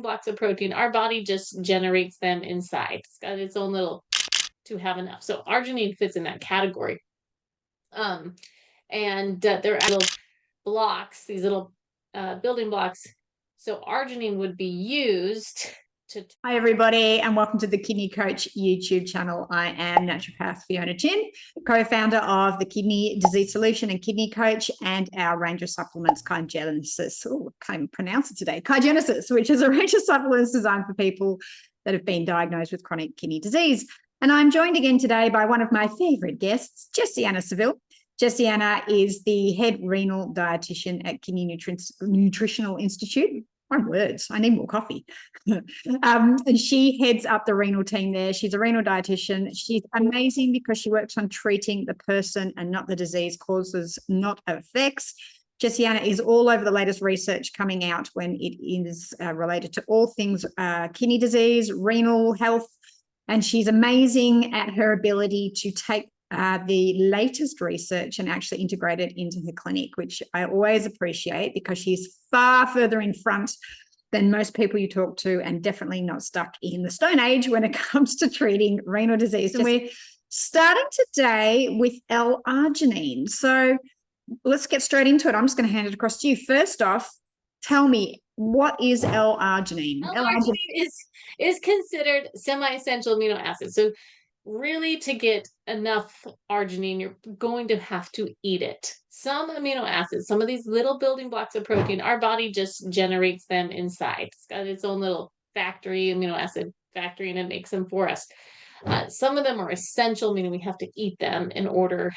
building blocks of protein. Our body just generates them inside. It's got its own little to have enough. So arginine fits in that category. Um, and they're little blocks, these little building blocks. So arginine would be used to. Hi, everybody, and welcome to the Kidney Coach YouTube channel. I am naturopath Fiona Chin, co-founder of the Kidney Disease Solution and Kidney Coach, and our range of supplements, Kygenesis. Oh, I can't even pronounce it today. Kygenesis, which is a range of supplements designed for people that have been diagnosed with chronic kidney disease. And I'm joined again today by one of my favorite guests, Jessiana Seville. Jessiana is the head renal dietitian at Kidney Nutritional Institute. My words, I need more coffee. And she heads up the renal team there. She's a renal dietitian. She's amazing because she works on treating the person and not the disease causes, not effects. Jessiana is all over the latest research coming out when it is related to all things kidney disease, renal health, and she's amazing at her ability to take the latest research and actually integrate it into her clinic, which I always appreciate because she's far further in front than most people you talk to, and definitely not stuck in the Stone Age when it comes to treating renal disease. And we're starting today with L-arginine. So let's get straight into it. I'm just going to hand it across to you. First off, tell me, what is L-arginine? L-arginine is considered semi-essential amino acid. So really, to get enough arginine, you're going to have to eat it. Some amino acids, some of these little building blocks of protein, our body just generates them inside. It's got its own little factory, amino acid factory, and it makes them for us. Some of them are essential, meaning we have to eat them in order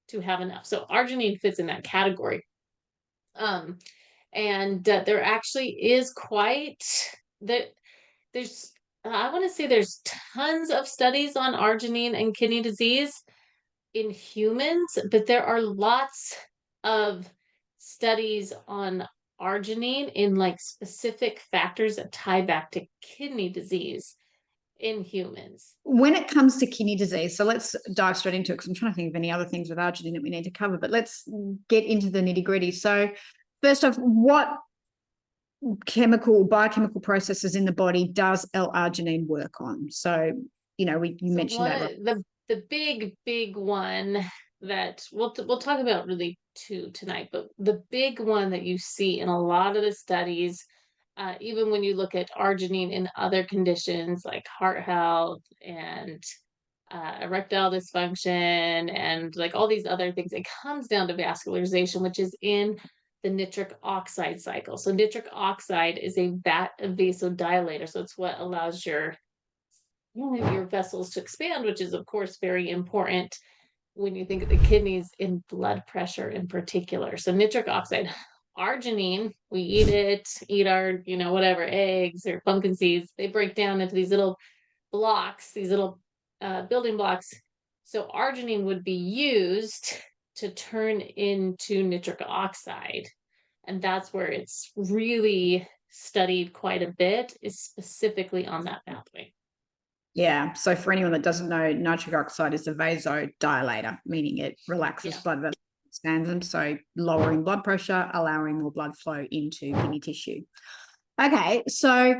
to have enough. So arginine fits in that category. And there actually is quite that there's I want to say there's tons of studies on arginine and kidney disease in humans, but there are lots of studies on arginine in like specific factors that tie back to kidney disease in humans. When it comes to kidney disease, so let's dive straight into it because I'm trying to think of any other things with arginine that we need to cover, but let's get into the nitty-gritty. So first off, what biochemical processes in the body does L-arginine work on? So, you mentioned that. The big one that we'll talk about really two tonight, but the big one that you see in a lot of the studies, even when you look at arginine in other conditions like heart health and erectile dysfunction and like all these other things, it comes down to vascularization, which is in the nitric oxide cycle. So nitric oxide is a vasodilator. So it's what allows your vessels to expand, which is of course very important when you think of the kidneys in blood pressure in particular. So nitric oxide, arginine, we eat our, whatever, eggs or pumpkin seeds, they break down into these little blocks, these little building blocks. So arginine would be used to turn into nitric oxide. And that's where it's really studied quite a bit, is specifically on that pathway. Yeah. So for anyone that doesn't know, nitric oxide is a vasodilator, meaning it relaxes blood vessels, expands them. So lowering blood pressure, allowing more blood flow into kidney tissue. Okay. So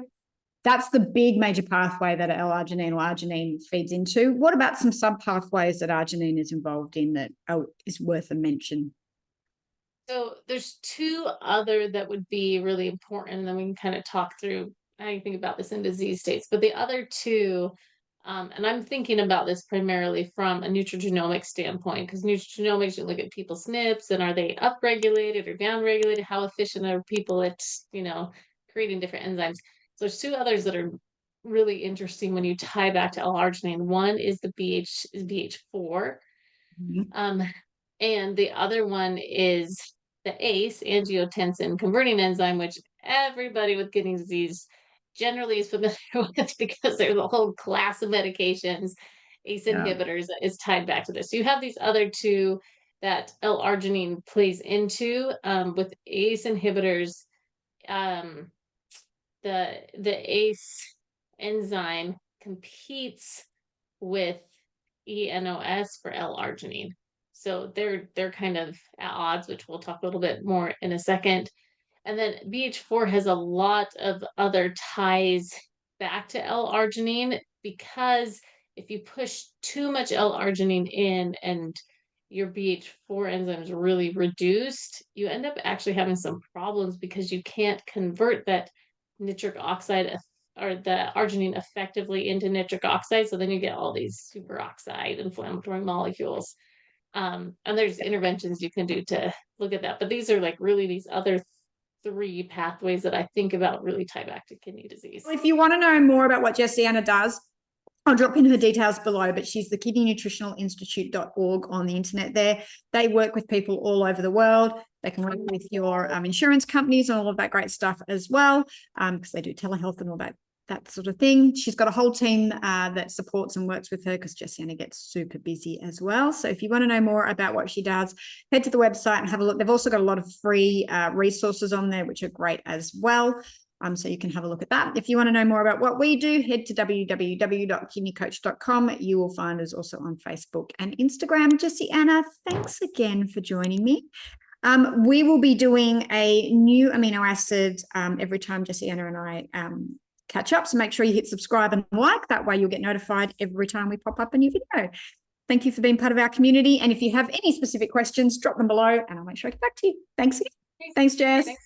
that's the big major pathway that L-arginine or arginine feeds into. What about some sub-pathways that arginine is involved in that is worth a mention? So there's two other that would be really important, and then we can kind of talk through how you think about this in disease states. But the other two, and I'm thinking about this primarily from a nutrigenomic standpoint, because nutrigenomics, you look at people's SNPs and are they upregulated or downregulated? How efficient are people at, creating different enzymes? So there's two others that are really interesting when you tie back to L-arginine. One is the BH4, and the other one is the ACE, angiotensin converting enzyme, which everybody with kidney disease generally is familiar with because there's a whole class of medications, ACE inhibitors, that is tied back to this. So you have these other two that L-arginine plays into. With ACE inhibitors, the ACE enzyme competes with eNOS for L-arginine. So they're kind of at odds, which we'll talk a little bit more in a second. And then BH4 has a lot of other ties back to L-arginine, because if you push too much L-arginine in and your BH4 enzyme is really reduced, you end up actually having some problems because you can't convert that nitric oxide or the arginine effectively into nitric oxide. So then you get all these superoxide inflammatory molecules. And there's interventions you can do to look at that. But these are like really these other three pathways that I think about really tie back to kidney disease. If you want to know more about what Jessiana does, I'll drop in her details below, but she's the kidneynutritionalinstitute.org on the internet there. They work with people all over the world. They can work with your insurance companies and all of that great stuff as well, because they do telehealth and all that sort of thing. She's got a whole team that supports and works with her, because Jessiana gets super busy as well. So if you want to know more about what she does, head to the website and have a look. They've also got a lot of free resources on there, which are great as well. So you can have a look at that. If you want to know more about what we do, head to www.kidneycoach.com. You will find us also on Facebook and Instagram. Jessiana, thanks again for joining me. We will be doing a new amino acid every time Jessiana and I catch up. So make sure you hit subscribe and like. That way you'll get notified every time we pop up a new video. Thank you for being part of our community. And if you have any specific questions, drop them below and I'll make sure I get back to you. Thanks again. Thanks, Jess. Thanks.